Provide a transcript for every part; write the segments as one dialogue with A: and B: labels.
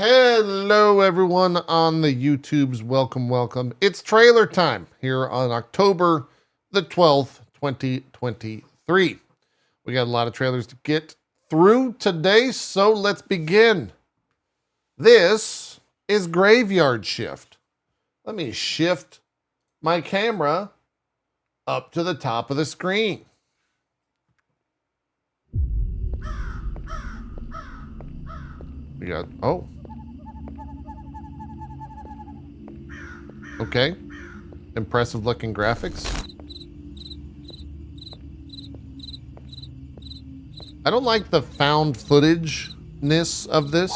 A: Hello, everyone on the YouTubes. Welcome. It's trailer time here on October the 12th, 2023. We got a lot of trailers to get through today, so let's begin. This is Graveyard Shift. Let me shift my camera up to the top of the screen. We got, okay. Impressive looking graphics. I don't like the found footage-ness of this.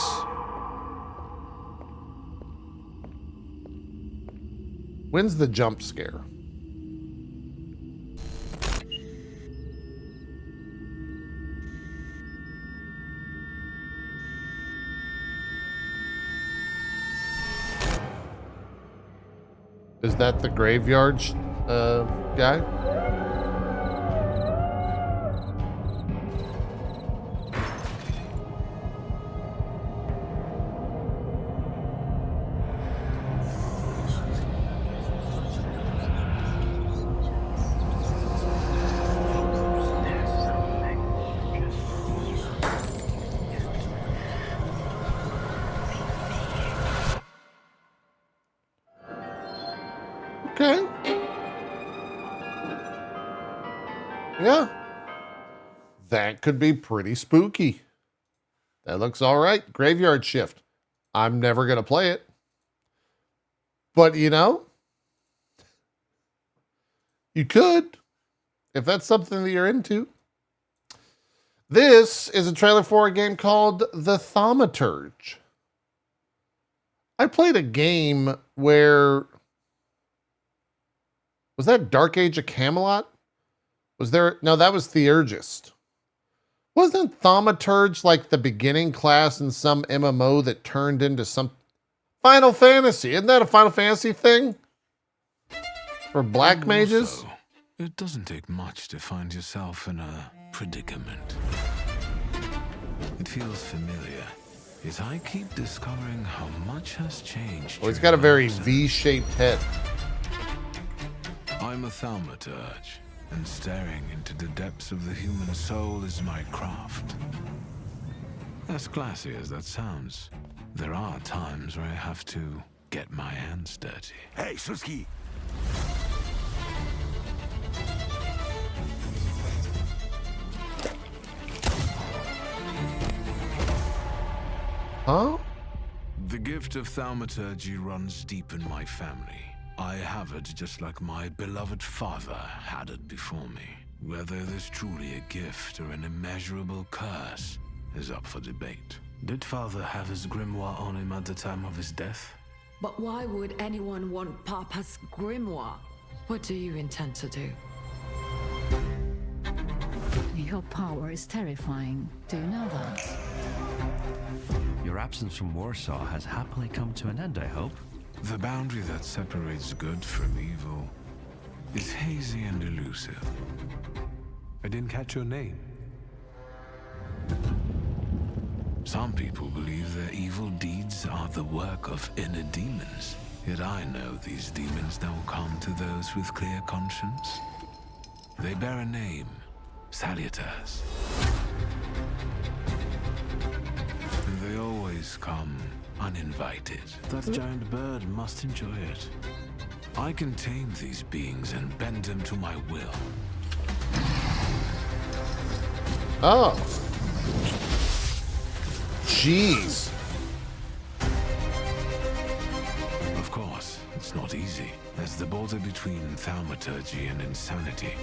A: When's the jump scare? Is that the graveyard guy? Okay. Yeah. That could be pretty spooky. That looks all right. Graveyard Shift. I'm never going to play it. But, you know, you could, if that's something that you're into. This is a trailer for a game called The Thge. I played a game where... Was that Dark Age of Camelot? Was there... No, that was Thge. Wasn't Thge like the beginning class in some MMO that turned into some... Final Fantasy? Isn't that a Final Fantasy thing? For black mages?
B: Also, it doesn't take much to find yourself in a predicament. It feels familiar, as I keep discovering how much has changed.
A: Well, he's got a very V-shaped head.
B: I'm a thaumaturge, and staring into the depths of the human soul is my craft. As classy as that sounds, there are times where I have to get my hands dirty.
C: Hey, Sushi!
A: Huh?
B: The gift of thaumaturgy runs deep in my family. I have it just like my beloved father had it before me. Whether it is truly a gift or an immeasurable curse is up for debate. Did father have his grimoire on him at the time of his death?
D: But why would anyone want Papa's grimoire? What do you intend to do?
E: Your power is terrifying. Do you know that?
F: Your absence from Warsaw has happily come to an end, I hope.
B: The boundary that separates good from evil is hazy and elusive.
C: I didn't catch your name.
B: Some people believe their evil deeds are the work of inner demons. Yet I know these demons don't come to those with clear conscience. They bear a name, Salutars. And they always come uninvited. That giant bird must enjoy it. I can tame these beings and bend them to my will.
A: Oh. Jeez.
B: Of course, it's not easy, as the border between thaumaturgy and insanity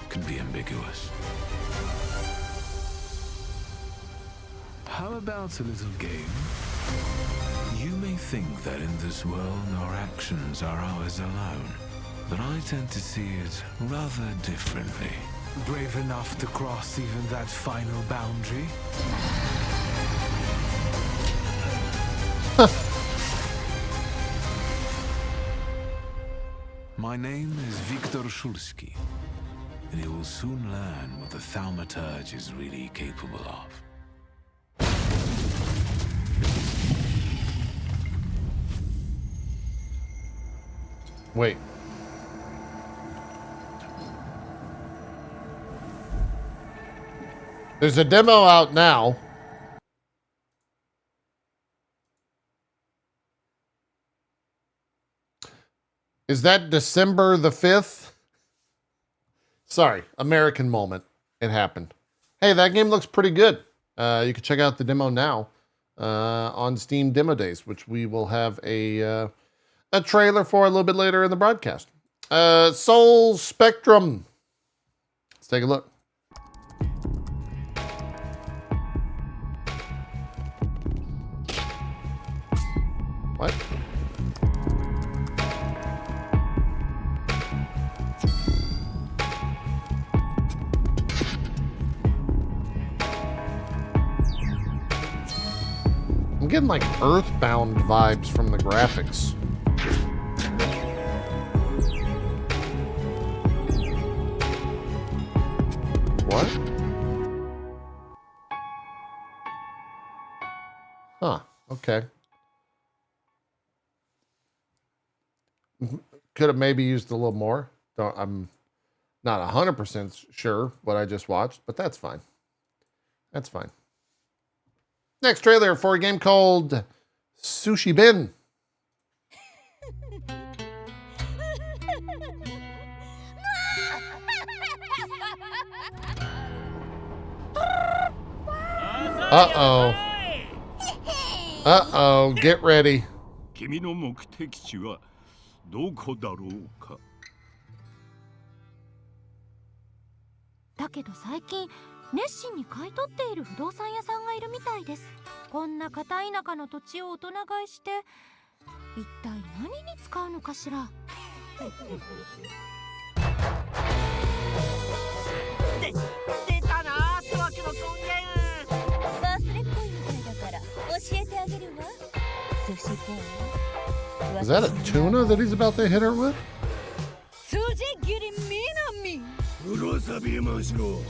B: can be ambiguous. How about a little game? You may think that in this world our actions are ours alone, but I tend to see it rather differently.
C: Brave enough to cross even that final boundary?
B: My name is Viktor Shulsky, and you will soon learn what the thaumaturge is really capable of.
A: Wait. There's a demo out now. Is that December the 5th? Sorry, American moment. It happened. Hey, that game looks pretty good. You can check out the demo now on Steam Demo Days, which we will have a trailer for a little bit later in the broadcast. Soul Spectrum. Let's take a look. What? I'm getting like Earthbound vibes from the graphics. What? Huh, okay. Could have maybe used a little more. I'm not 100% sure what I just watched, but that's fine. That's fine. Next trailer for a game called Sushi Ben. Uh-oh. Uh-oh, get ready.
G: 君の目的地はどこだろうか。
H: だけど最近熱心に買い取っている不動産屋さんがいるみたいです。こんな片田舎の土地を大人買いして一体何に使うのかしら。
I: 出たな巨悪の根源。
H: 忘れっぽいみたいだから教えてあげるわ。寿司ペン。
A: Is that a tuna that he's about to hit her with?
H: 辻切り南。
G: うろさびましろ。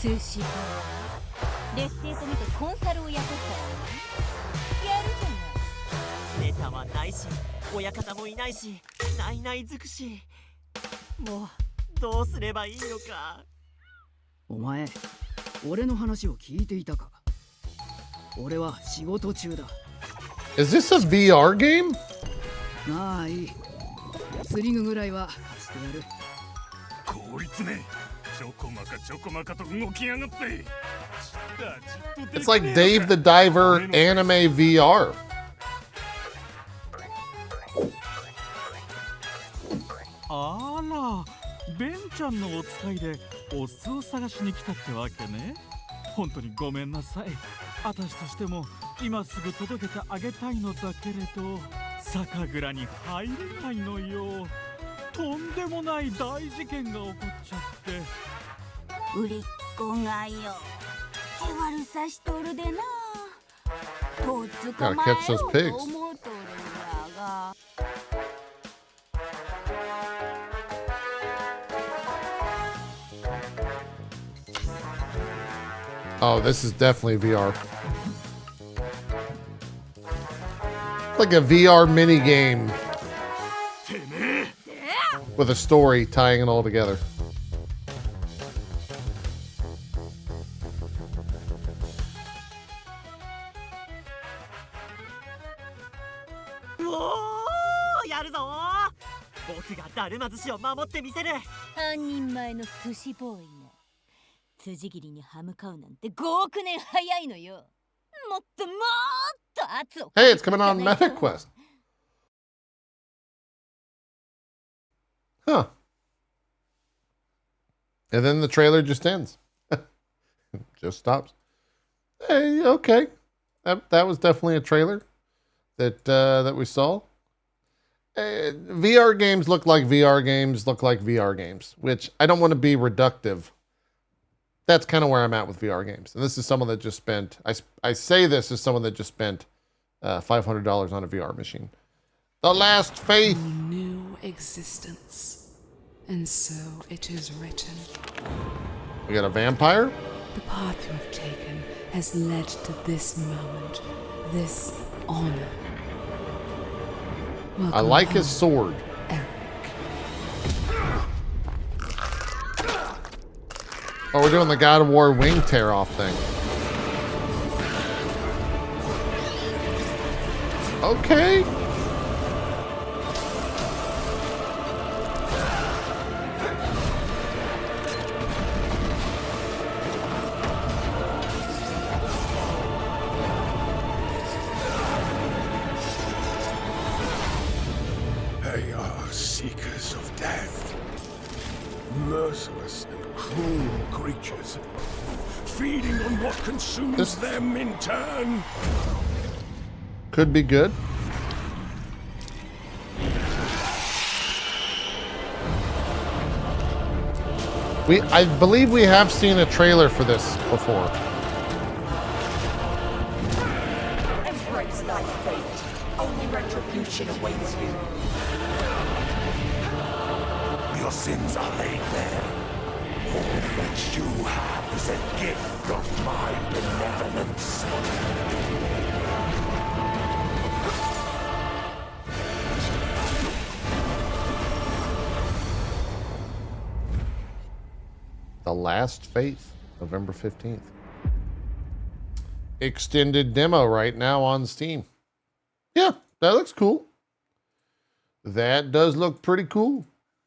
H: 寿司ペン。劣勢と見てコンサルを雇ったらやるじゃない。
I: ネタはないし親方もいないしないない尽くし。もうどうすればいいのか。
J: お前、俺の話を聞いていたか。俺は仕事中だ。
A: Is this a VR game?
J: まあいい。スリングぐらいは貸してやる。
G: こいつね、ちょこまかちょこまかと動きやがって。
A: It's like Dave the Diver anime VR.
K: あら、ベンちゃんのお使いでオスを探しに来たってわけね。本当にごめんなさい。私としても今すぐ届けてあげたいのだけれど酒蔵に入れないのよ。とんでもない大事件が起こっちゃって。
H: 売りっ子がよ手悪さしとるでな。とっ捕まえようと思うとるんやが。
A: Oh, this is definitely VR. Like a VR mini game with a story tying it all together.
I: Whoa! やるぞ。僕がだるま寿司を守ってみせる。
H: 半人前の寿司ボーイが辻切りに歯向かうなんて5億年早いのよ。もっともっと圧を。
A: Hey, it's coming on MetaQuest. Huh. And then the trailer just ends. Just stops. Hey, okay. That was definitely a trailer that we saw. VR games look like VR games look like VR games, which I don't want to be reductive. That's kind of where I'm at with VR games. And this is someone that just spent, I say this as someone that just spent $500 on a VR machine. The Last Faith.
L: New existence. And so it is written.
A: We got a vampire.
L: The path you have taken has led to this moment, this honor.
A: I
L: Welcome
A: like his
L: home,
A: sword.
L: Eric.
A: Oh, we're doing the God of War wing tear off thing. Okay.
G: They are seekers of death. Merciless and cruel creatures. Feeding on what consumes them in turn.
A: Could be good. I believe we have seen a trailer for this before.
M: Embrace thy fate. Only retribution awaits you. Your sins are laid bare. All that you have is a gift of my benevolence.
A: The Last Faith, November 15th. Extended demo right now on Steam. Yeah, that looks cool. That does look pretty cool.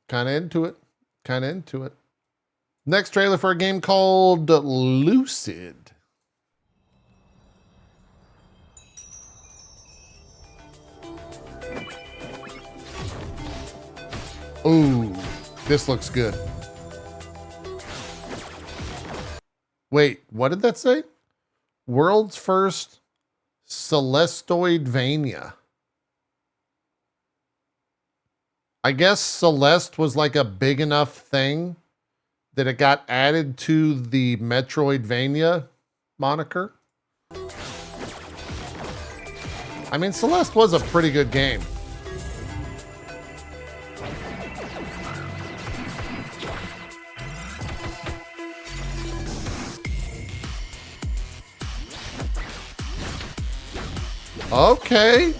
A: Kind of into it. Kind of into it. Next trailer for a game called Lucid. Ooh, this looks good. Wait, what did that say? World's first Celesteoidvania. I guess Celeste was like a big enough thing that it got added to the Metroidvania moniker. I mean, Celeste was a pretty good game. Okay.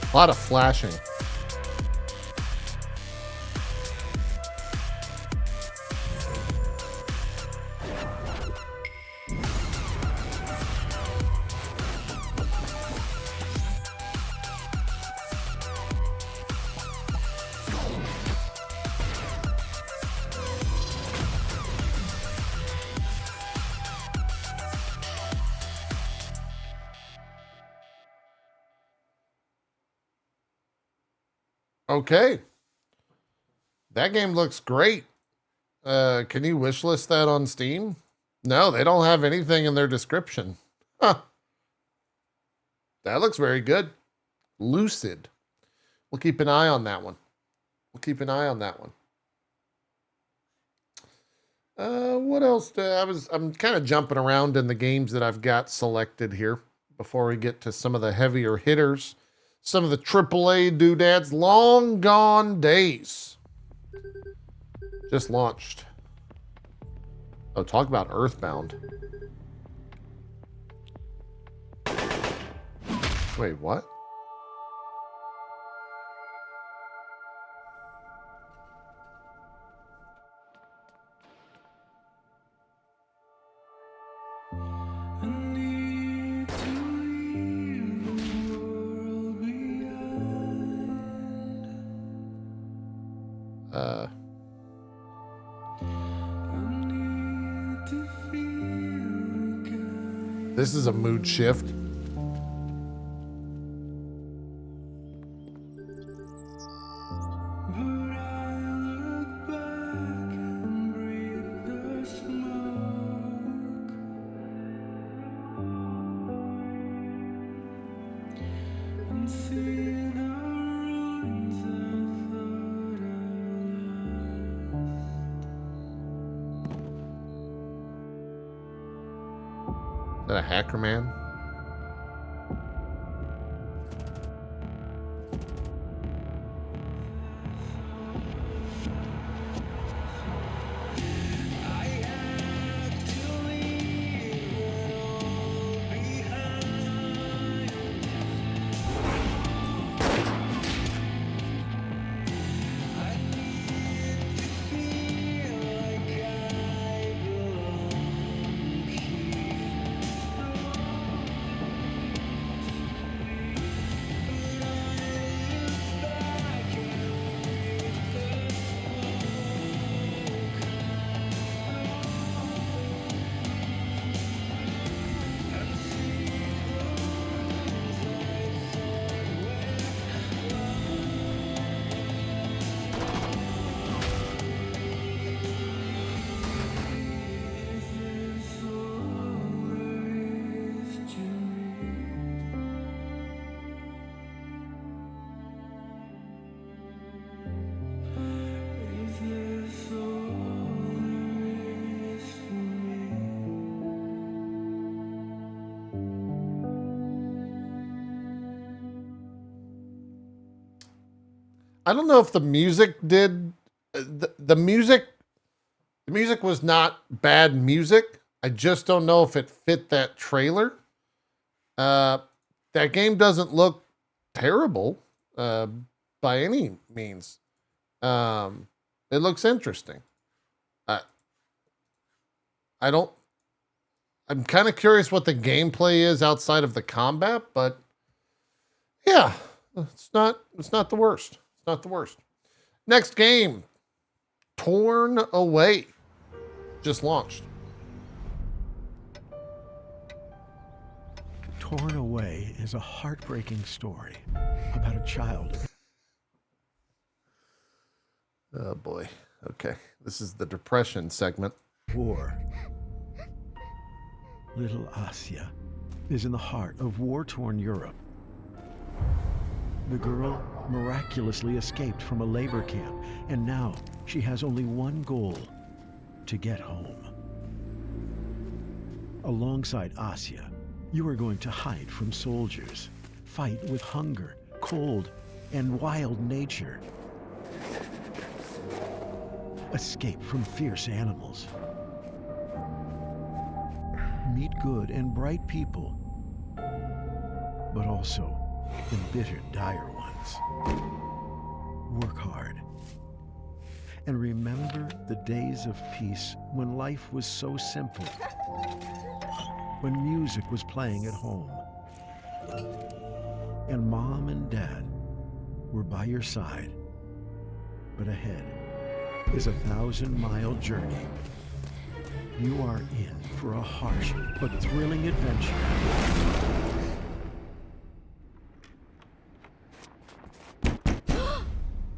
A: A lot of flashing. Okay. That game looks great. Can you wishlist that on Steam? No, they don't have anything in their description. Huh. That looks very good. Lucid. We'll keep an eye on that one. We'll keep an eye on that one. What else? I'm kind of jumping around in the games that I've got selected here before we get to some of the heavier hitters. Some of the AAA doodads. Long Gone Days. Just launched. Oh, talk about Earthbound. Wait, what? This is a mood shift. that a hacker man? I don't know if the music did the music was not bad music. I just don't know if it fit that trailer. That game doesn't look terrible by any means. It looks interesting. I'm kind of curious what the gameplay is outside of the combat, but yeah, it's not the worst. Not the worst. Next game, Torn Away, just launched.
G: Torn Away is a heartbreaking story about a child.
A: Oh boy. Okay. This is the depression segment.
G: War. Little Asya is in the heart of war-torn Europe. The girl miraculously escaped from a labor camp, and now she has only one goal: to get home. Alongside Asya, you are going to hide from soldiers, fight with hunger, cold, and wild nature. Escape from fierce animals. Meet good and bright people, but also embittered, dire ones. Work hard. And remember the days of peace when life was so simple. When music was playing at home. And mom and dad were by your side. But ahead is a 1,000-mile journey. You are in for a harsh but thrilling adventure.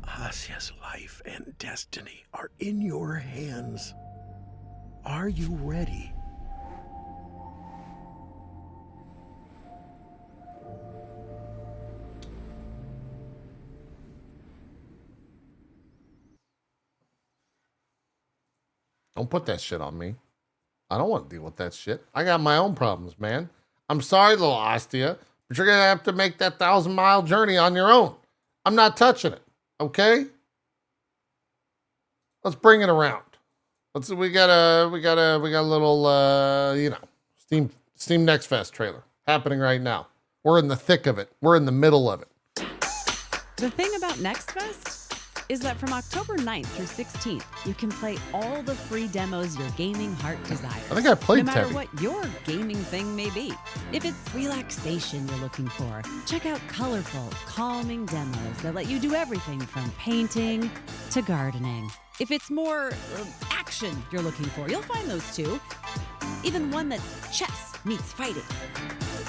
G: Asya's life and destiny are in your hands. Are you ready?
A: Don't put that shit on me. I don't want to deal with that shit. I got my own problems, man. I'm sorry, little Astia, but you're going to have to make that 1,000-mile journey on your own. I'm not touching it. Okay? Let's bring it around. We got a little Steam Next Fest trailer happening right now. We're in the thick of it. We're in the middle of it.
N: The thing about Next Fest is that from October 9th through 16th, you can play all the free demos your gaming heart desires.
A: I think I played
N: no matter
A: Tevy.
N: what your gaming thing may be. If it's relaxation you're looking for, check out colorful, calming demos that let you do everything from painting to gardening. If it's more action you're looking for, you'll find those too. Even one that's chess meets fighting.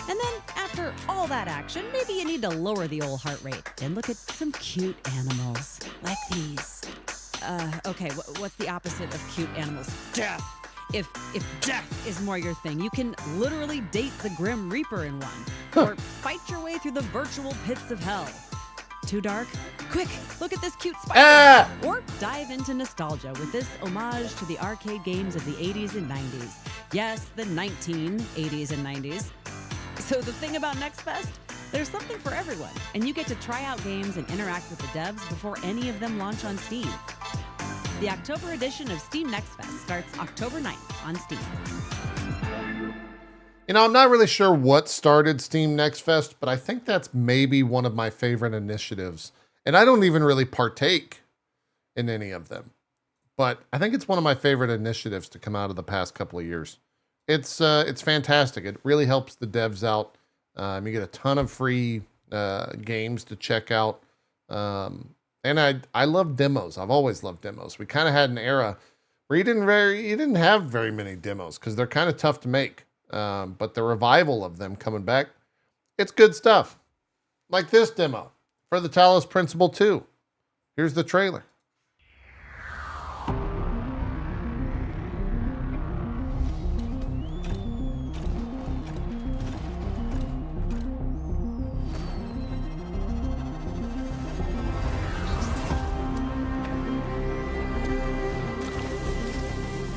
N: And then after all that action, maybe you need to lower the old heart rate and look at some cute animals like these. Okay, what's the opposite of cute animals? Death. If death is more your thing, you can literally date the Grim Reaper in one, or fight your way through the virtual pits of hell. Too dark? Quick, look at this cute spider! Or dive into nostalgia with this homage to the arcade games of the 80s and 90s. Yes, the 1980s and 90s. So the thing about Next Fest? There's something for everyone, and you get to try out games and interact with the devs before any of them launch on Steam. The October edition of Steam Next Fest starts October 9th on Steam.
A: You know, I'm not really sure what started Steam Next Fest, but I think that's maybe one of my favorite initiatives. And I don't even really partake in any of them. But I think it's one of my favorite initiatives to come out of the past couple of years. It's fantastic. It really helps the devs out. You get a ton of free games to check out. And I love demos. I've always loved demos. We kind of had an era where you didn't have very many demos because they're kind of tough to make. But the revival of them coming back, it's good stuff. Like this demo for the Talis Principal 2. Here's the trailer.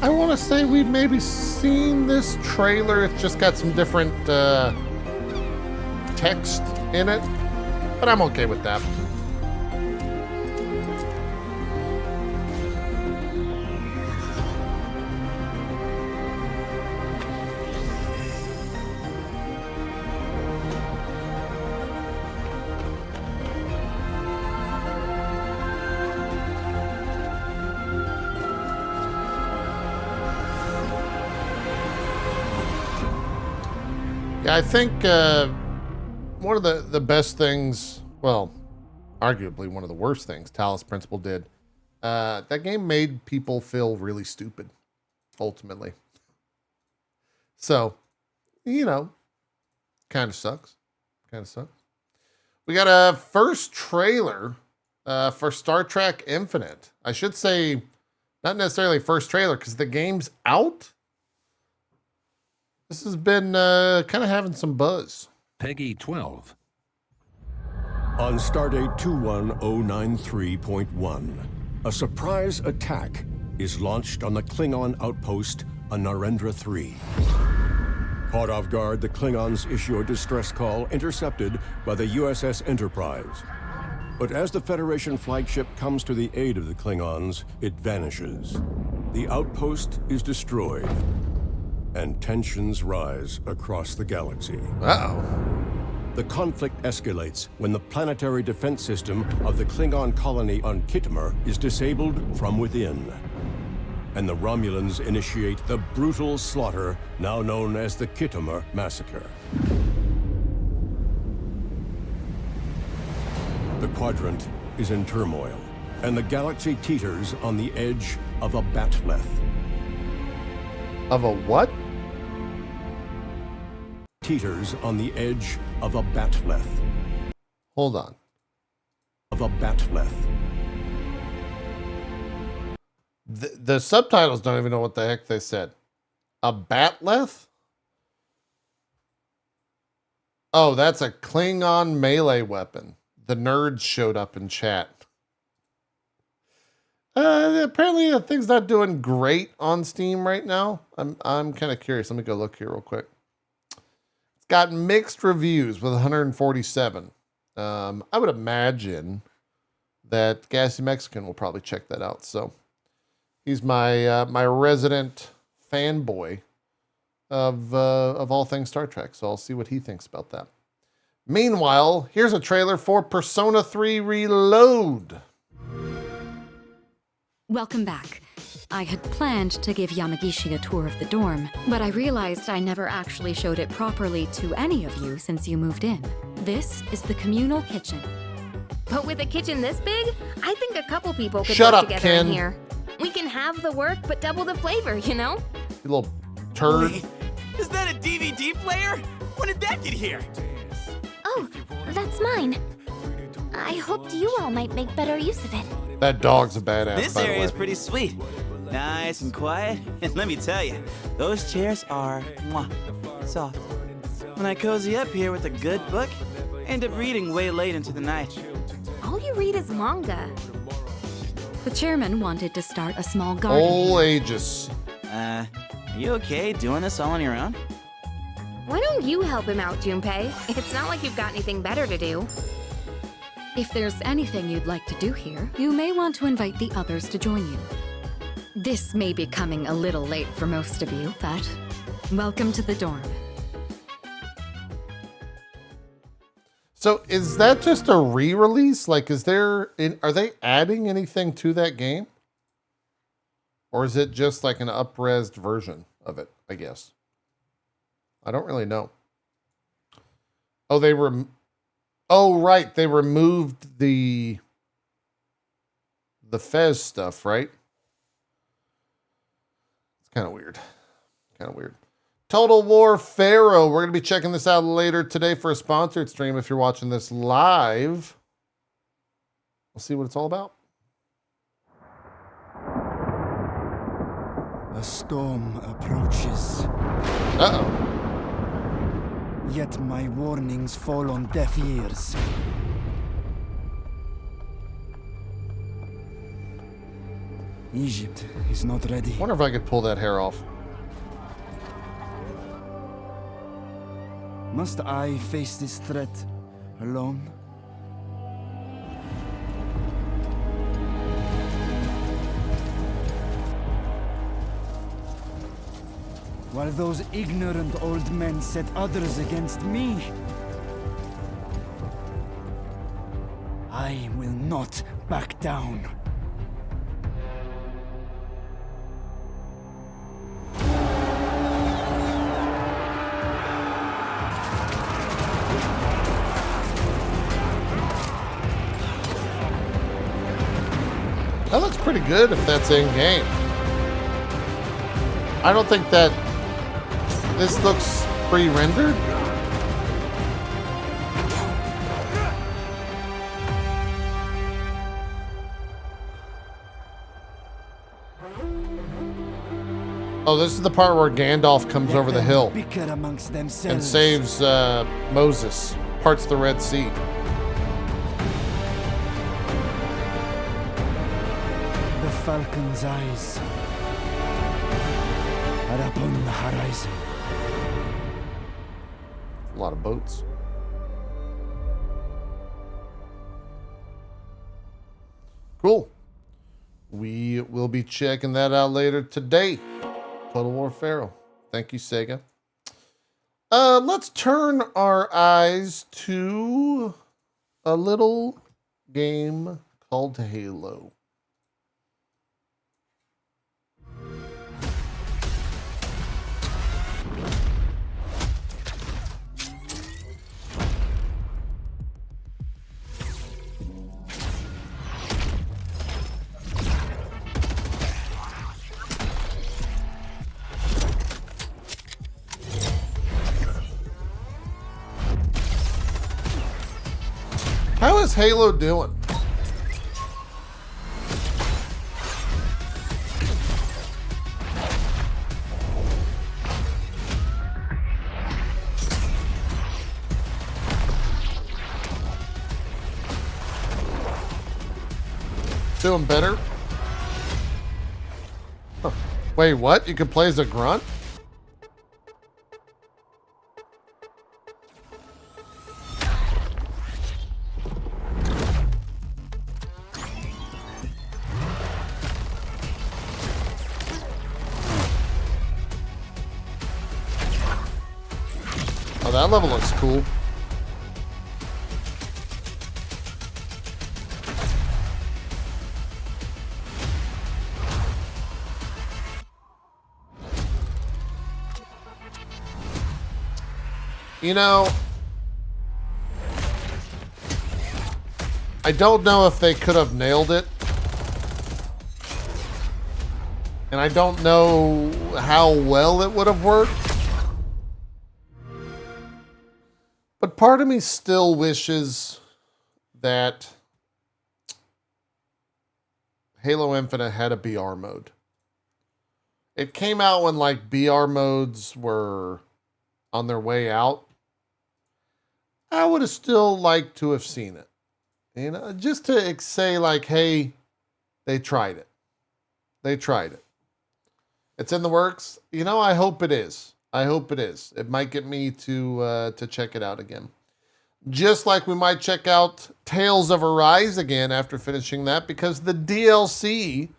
A: I want to say we've maybe seen this trailer. It's just got some different text in it, but I'm okay with that. I think one of the best things, well, arguably one of the worst things Talis Principal did, that game made people feel really stupid, ultimately. So, you know, kind of sucks. We got a first trailer for Star Trek Infinite. I should say, not necessarily first trailer, because the game's out. This has been kind of having some buzz.
O: Peggy 12.
P: On Stardate 21093.1, a surprise attack is launched on the Klingon outpost on Narendra 3. Caught off guard, the Klingons issue a distress call intercepted by the USS Enterprise. But as the Federation flagship comes to the aid of the Klingons, it vanishes. The outpost is destroyed, and tensions rise across the galaxy.
A: Uh-oh.
P: The conflict escalates when the planetary defense system of the Klingon colony on Khitomer is disabled from within. And the Romulans initiate the brutal slaughter now known as the Khitomer Massacre. The quadrant is in turmoil, and the galaxy teeters on the edge of a bat'leth.
A: Of a what?
P: Teeters on the edge of a bat'leth.
A: Hold on.
P: Of a bat'leth.
A: The subtitles don't even know what the heck they said. A bat'leth? Oh, that's a Klingon melee weapon. The nerds showed up in chat. Apparently the thing's not doing great on Steam right now. I'm kind of curious. Let me go look here real quick. It's got mixed reviews with 147. I would imagine that Gassy Mexican will probably check that out. So he's my my resident fanboy of all things Star Trek. So I'll see what he thinks about that. Meanwhile, here's a trailer for Persona 3 Reload.
Q: Welcome back. I had planned to give Yamagishi a tour of the dorm, but I realized I never actually showed it properly to any of you since you moved in. This is the communal kitchen.
R: But with a kitchen this big, I think a couple people could
A: Shut
R: work
A: up,
R: together
A: Ken.
R: in here. We can have the work, but double the flavor, you know?
A: You little turd.
I: Wait, is that a DVD player? When did that get here?
H: Oh, that's mine. I hoped you all might make better use of it.
A: That dog's a badass,
I: This
A: by the
I: area
A: way.
I: is pretty sweet. Nice and quiet. And let me tell you, those chairs are soft. When I cozy up here with a good book, I end up reading way late into the night.
R: All you read is manga.
Q: The chairman wanted to start a small garden.
A: All ages.
O: Are you okay doing this all on your own?
R: Why don't you help him out, Junpei? It's not like you've got anything better to do.
Q: If there's anything you'd like to do here, you may want to invite the others to join you. This may be coming a little late for most of you, but welcome to the dorm.
A: So is that just a re-release? Like, are they adding anything to that game? Or is it just like an up-resed version of it, I guess? I don't really know. Oh, oh, right. They removed the Fez stuff, right? It's kind of weird. Kind of weird. Total War Pharaoh. We're going to be checking this out later today for a sponsored stream. If you're watching this live, we'll see what it's all about.
S: A storm approaches.
A: Uh-oh.
S: Yet my warnings fall on deaf ears. Egypt is not ready.
A: Wonder if I could pull that hair off.
S: Must I face this threat alone? While those ignorant old men set others against me, I will not back down.
A: That looks pretty good if that's in game. I don't think that this looks pre-rendered. Oh, this is the part where Gandalf comes over the hill
S: Bicker amongst
A: and
S: themselves.
A: saves Moses, parts the Red Sea.
S: The falcon's eyes are upon the horizon.
A: A lot of boats. Cool. We will be checking that out later today. Total War Pharaoh. Thank you, Sega. Let's turn our eyes to a little game called Halo. How is Halo doing? Doing better? Huh. Wait, what? You can play as a grunt? Oh, that level looks cool. You know, I don't know if they could have nailed it. And I don't know how well it would have worked. But part of me still wishes that Halo Infinite had a BR mode. It came out when like BR modes were on their way out. I would have still liked to have seen it. You know, just to say like, hey, they tried it. They tried it. It's in the works. You know, I hope it is. I hope it is. It might get me to check it out again. Just like we might check out Tales of Arise again after finishing that, because the DLC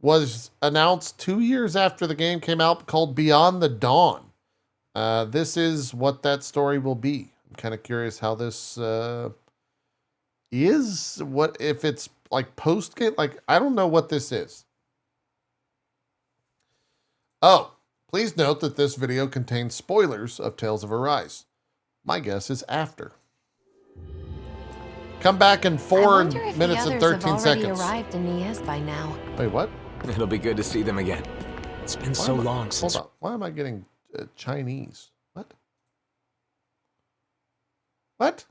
A: was announced 2 years after the game came out, called Beyond the Dawn. This is what that story will be. I'm kind of curious how this is. What if it's like post-game? Like, I don't know what this is. Oh, please note that this video contains spoilers of Tales of Arise. My guess is after. Come back in 4 minutes and 13 seconds.
R: Arrived in ES by now.
A: Wait, what?
T: It'll be good to see them again. It's been so long since...
A: Hold on. Why am I getting Chinese? What? What?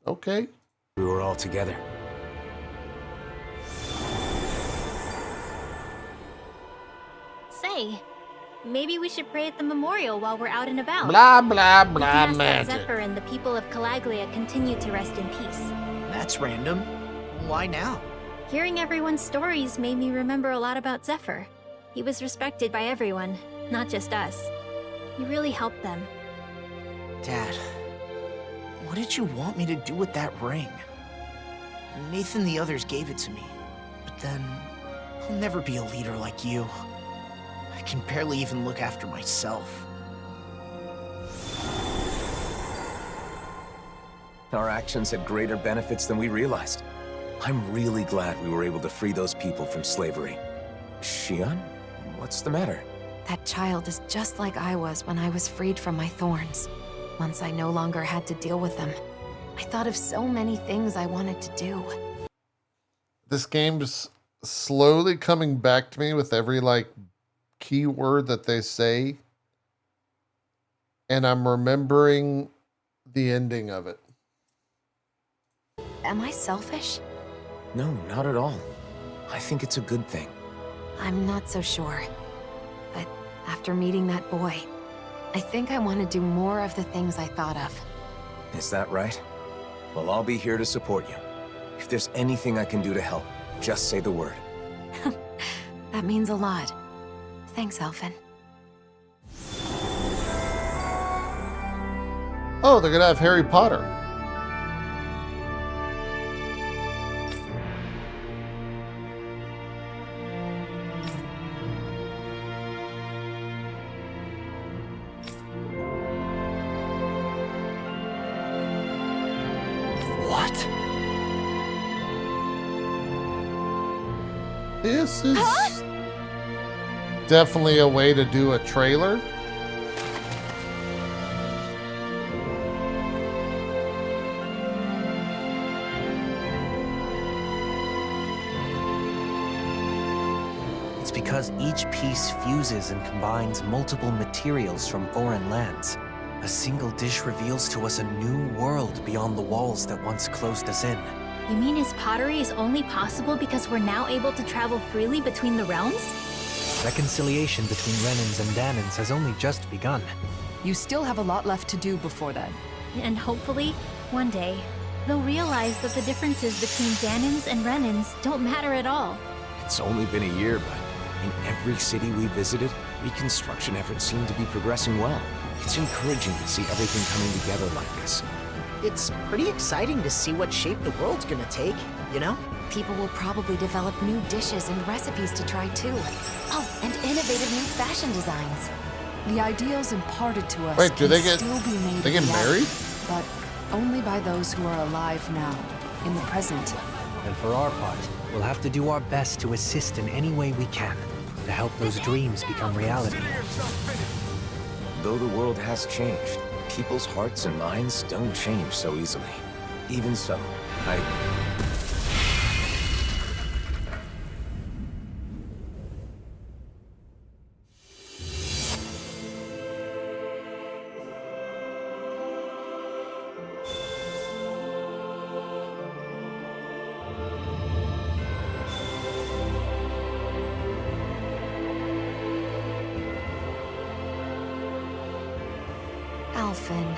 A: Okay.
T: We were all together.
H: Say, maybe we should pray at the memorial while we're out and about.
A: Blah, blah, blah,
H: we can ask that
A: magic.
H: Zephyr and the people of Calaglia continue to rest in peace.
I: That's random. Why now?
H: Hearing everyone's stories made me remember a lot about Zephyr. He was respected by everyone, not just us. He really helped them.
I: Dad, what did you want me to do with that ring? Nathan and the others gave it to me, but then I'll never be a leader like you. I can barely even look after myself.
T: Our actions had greater benefits than we realized. I'm really glad we were able to free those people from slavery. Xion? What's the matter?
R: That child is just like I was when I was freed from my thorns. Once I no longer had to deal with them, I thought of so many things I wanted to do.
A: This game's slowly coming back to me with every like keyword that they say, and I'm remembering the ending of it.
R: Am I selfish?
T: No, not at all. I think it's a good thing.
R: I'm not so sure. But after meeting that boy, I think I want to do more of the things I thought of.
T: Is that right? Well, I'll be here to support you. If there's anything I can do to help, just say the word.
R: That means a lot. Thanks, Alphen.
A: Oh, they're gonna have Harry Potter.
I: What?
A: This is definitely a way to do a trailer.
U: It's because each piece fuses and combines multiple materials from foreign lands. A single dish reveals to us a new world beyond the walls that once closed us in.
H: You mean his pottery is only possible because we're now able to travel freely between the realms?
U: Reconciliation between Renans and Danans has only just begun.
V: You still have a lot left to do before then.
H: And hopefully, one day, they'll realize that the differences between Danans and Renans don't matter at all.
T: It's only been a year, but in every city we visited, reconstruction efforts seem to be progressing well. It's encouraging to see everything coming together like this.
I: It's pretty exciting to see what shape the world's gonna take, you know?
R: People will probably develop new dishes and recipes to try too. Oh, and innovative new fashion designs.
V: The ideals imparted to us
A: Wait, do they
V: can
A: get
V: still be made
A: they get
V: reality,
A: married?
V: but only by those who are alive now, in the present.
U: And for our part, we'll have to do our best to assist in any way we can to help those dreams become reality.
T: Though the world has changed, people's hearts and minds don't change so easily. Even so,
R: Finn.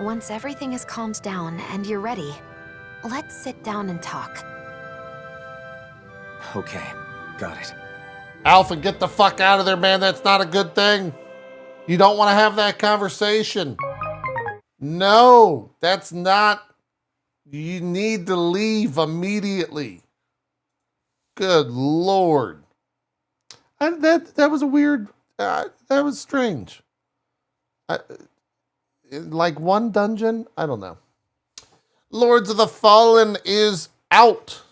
R: Once everything is calmed down and you're ready, let's sit down and talk.
T: Okay, got it.
A: Alpha, get the fuck out of there, man. That's not a good thing. You don't want to have that conversation. No, that's not. You need to leave immediately. Good Lord. That was a weird, that was strange. Like one dungeon? I don't know. Lords of the Fallen is out.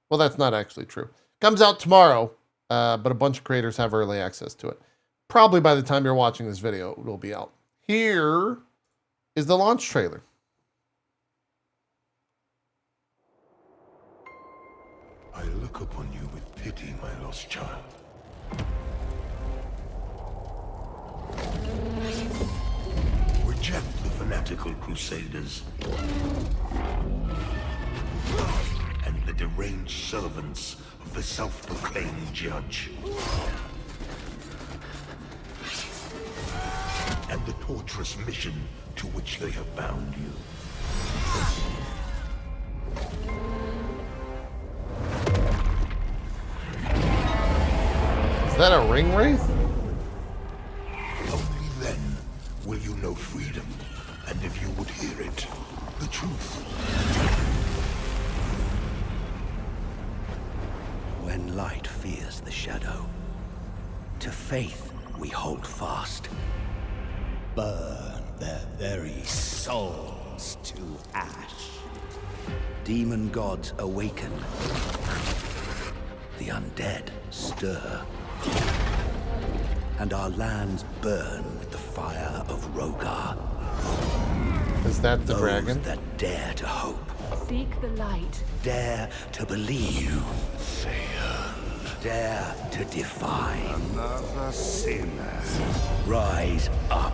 A: Well, that's not actually true. Comes out tomorrow, but a bunch of creators have early access to it. Probably by the time you're watching this video, it will be out. Here is the launch trailer.
M: I look upon you with pity, my lost child. Reject the fanatical crusaders and the deranged servants of the self-proclaimed judge. And the torturous mission to which they have bound you.
A: Is that a ring wraith?
M: Only then will you know freedom, and if you would hear it, the truth.
D: When light fears the shadow, to faith we hold fast. Burn their very souls to ash. Demon gods awaken. The undead stir. And our lands burn with the fire of Rogar.
A: Is that the dragon?
D: That dare to hope.
L: Seek the light.
D: Dare to believe. Dare to defy.
M: Another sinner.
D: Rise up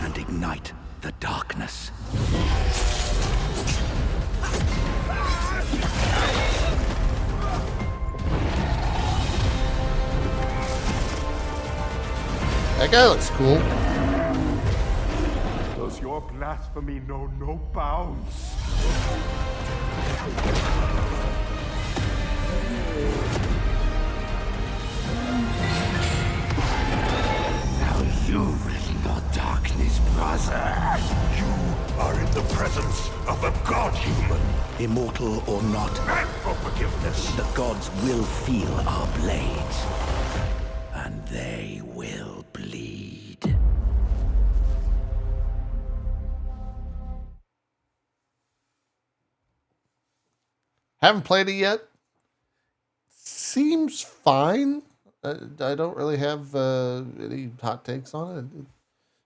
D: and ignite the darkness.
A: That guy looks cool.
M: Does your blasphemy know no bounds?
D: Now you will not darkness, brother.
M: You are in the presence of a god-human.
D: Immortal or not,
M: Beg for forgiveness.
D: the gods will feel our blades. And they will bleed.
A: Haven't played it yet. Seems fine. I don't really have any hot takes on it.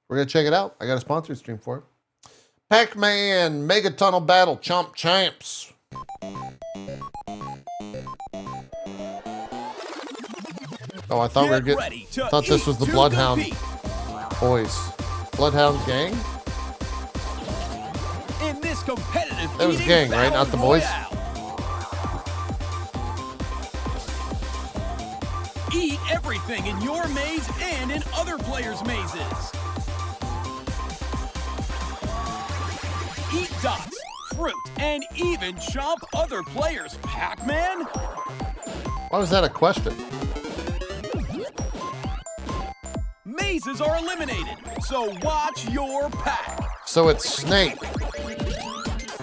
A: We're going to check it out. I got a sponsored stream for it. PacMan Mega Tunnel Battle Chomp Champs. Oh, I thought thought this was the Bloodhound boys. Bloodhound gang?
E: In this competitive
A: That was gang, right? Not the boys?
E: Eat everything in your maze and in other players' mazes. Eat dots, fruit, and even chomp other players. PacMan?
A: Why was that a question?
E: Mazes are eliminated, so watch your pack.
A: So it's Snake.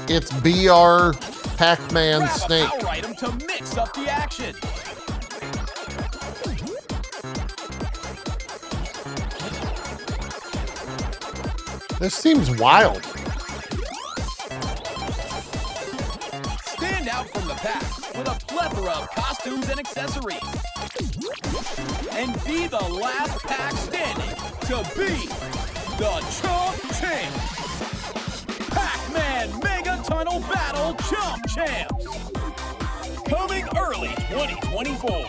A: It's BR PacMan
E: Grab
A: Snake.
E: a power item to mix up the action.
A: This seems wild.
E: Stand out from the pack with a plethora of costumes and accessories. And be the last pack standing to be the Chomp Champs. PacMan Mega Tunnel Battle Chomp Champs. Coming early 2024.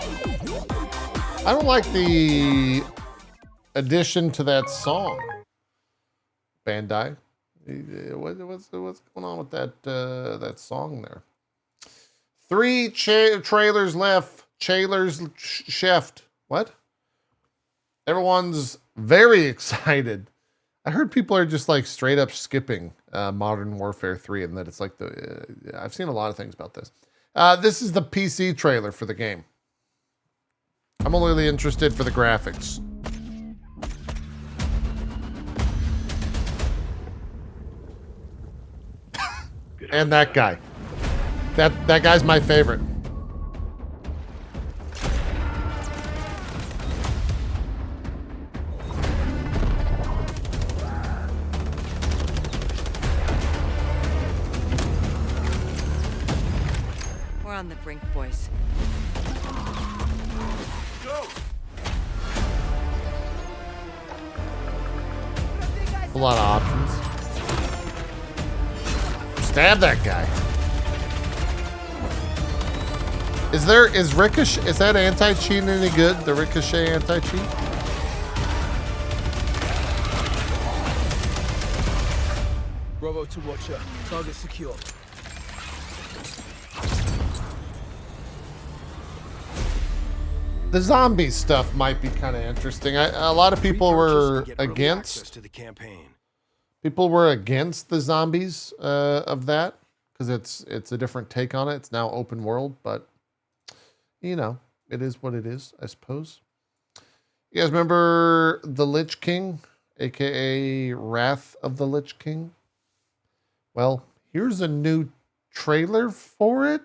A: I don't like the addition to that song. Bandai. What's going on with that song there? 3 trailers left. Trailers chef. What? Everyone's very excited I heard people are just like straight up skipping Modern Warfare 3, and that it's like the. I've seen a lot of things about this. This is the PC trailer for the game. I'm only really interested for the graphics. And that guy. That guy's my favorite.
C: We're on the brink, boys.
A: A lot of options. Stab that guy. Is Ricochet, is that anti-cheat any good? The Ricochet anti-cheat?
F: Bravo to Watcher. Target secure.
A: The zombie stuff might be kind of interesting. A lot of people were against
T: to the campaign.
A: People were against the zombies of that because it's a different take on it. It's now open world, but you know, it is what it is, I suppose. You guys remember the Lich King, aka Wrath of the Lich King? Well, here's a new trailer for it.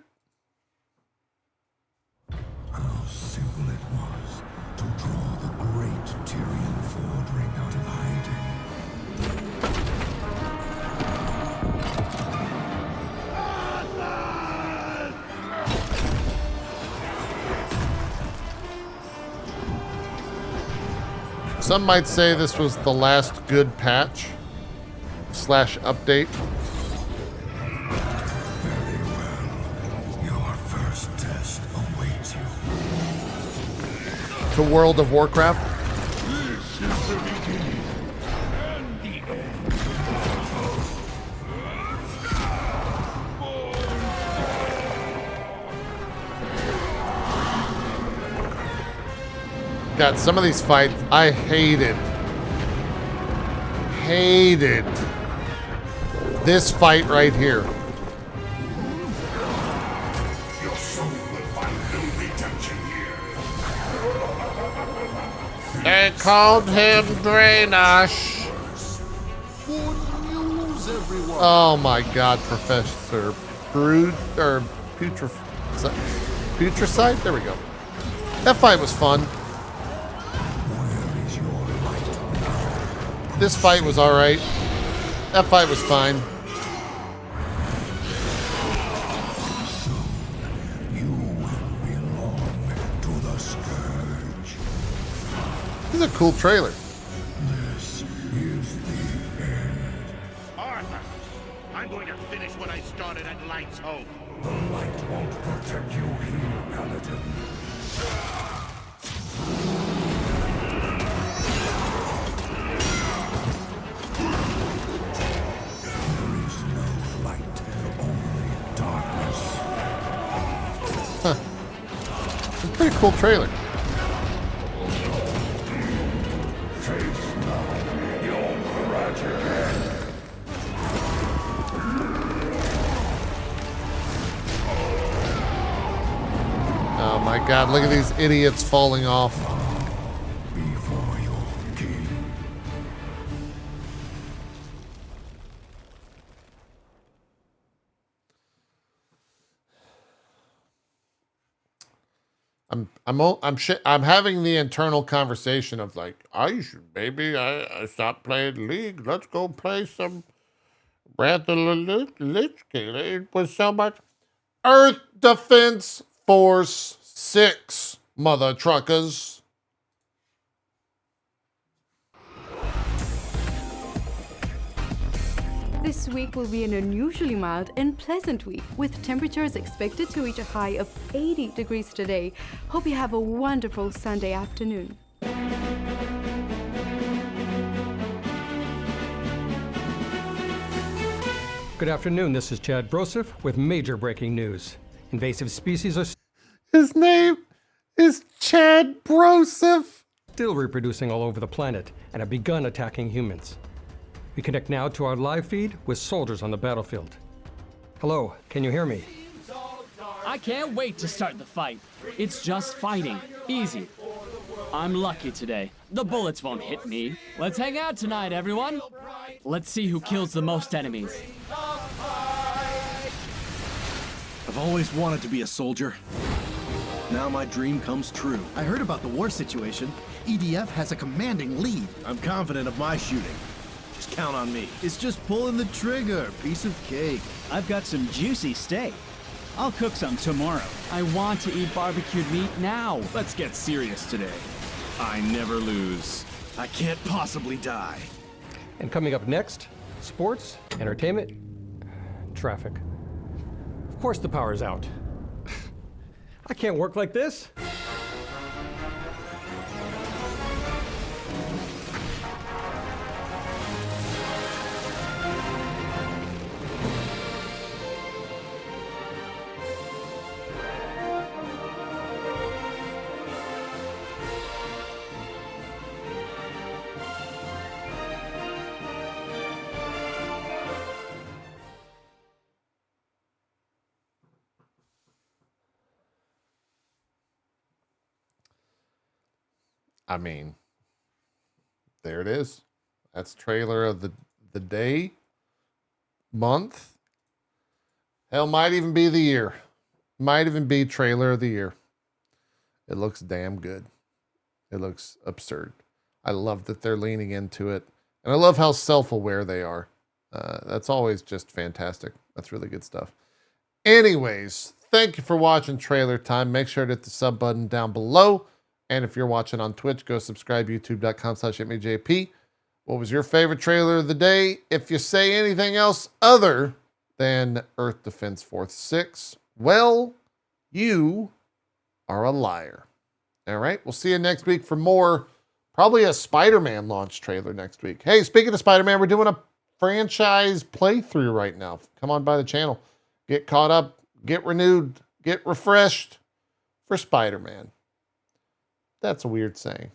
M: How simple it was to draw the great Tyrian Ford ring out of hiding.
A: Some might say this was the last good patch / update.
M: Very well. Your first test awaits you.
A: To World of Warcraft.
M: This is the beginning and the end.
A: God, some of these fights I hated. This fight right here.
M: Your soul will find no redemption here.
A: They called him Drainash. Oh my God, Professor Putricide? There we go. That fight was fun. This fight was alright. That fight was fine. This is a cool trailer.
M: This is the end.
W: Arthur, I'm going to finish what I started at Light's Hope.
M: The light won't protect you here, Paladin.
A: Huh. It's a pretty cool trailer. Oh my God, look at these idiots falling off.
M: Before your king.
A: I'm having the internal conversation of like, I stopped playing League. Let's go play some Wrath of the Lich King. It was so much. Earth Defense Force 6, mother truckers.
X: This week will be an unusually mild and pleasant week, with temperatures expected to reach a high of 80 degrees today. Hope you have a wonderful Sunday afternoon.
Y: Good afternoon, this is Chad Broseph with major breaking news. Invasive species are
A: His name is Chad Broseph.
Y: Still reproducing all over the planet and have begun attacking humans. We connect now to our live feed with soldiers on the battlefield. Hello, can you hear me?
B: I can't wait to start the fight. It's just fighting. Easy. I'm lucky today. The bullets won't hit me. Let's hang out tonight, everyone. Let's see who kills the most enemies.
G: I've always wanted to be a soldier. Now my dream comes true.
J: I heard about the war situation. EDF has a commanding lead.
G: I'm confident of my shooting. Just count on me.
J: It's just pulling the trigger. Piece of cake.
K: I've got some juicy steak. I'll cook some tomorrow.
B: I want to eat barbecued meat now.
G: Let's get serious today. I never lose. I can't possibly die.
Y: And coming up next, sports, entertainment, traffic. Of course the power's out. I can't work like this.
A: I mean, there it is. That's trailer of the day, month. Hell, might even be the year. Might even be trailer of the year. It looks damn good. It looks absurd. I love that they're leaning into it. And I love how self-aware they are. That's always just fantastic. That's really good stuff. Anyways, thank you for watching Trailer Time. Make sure to hit the sub button down below. And if you're watching on Twitch, go subscribe, youtube.com/itmeJP. What was your favorite trailer of the day? If you say anything else other than Earth Defense Force 6, well, you are a liar. All right, we'll see you next week for more, probably a Spider-Man launch trailer next week. Hey, speaking of Spider-Man, we're doing a franchise playthrough right now. Come on by the channel. Get caught up, get renewed, get refreshed for Spider-Man. That's a weird saying.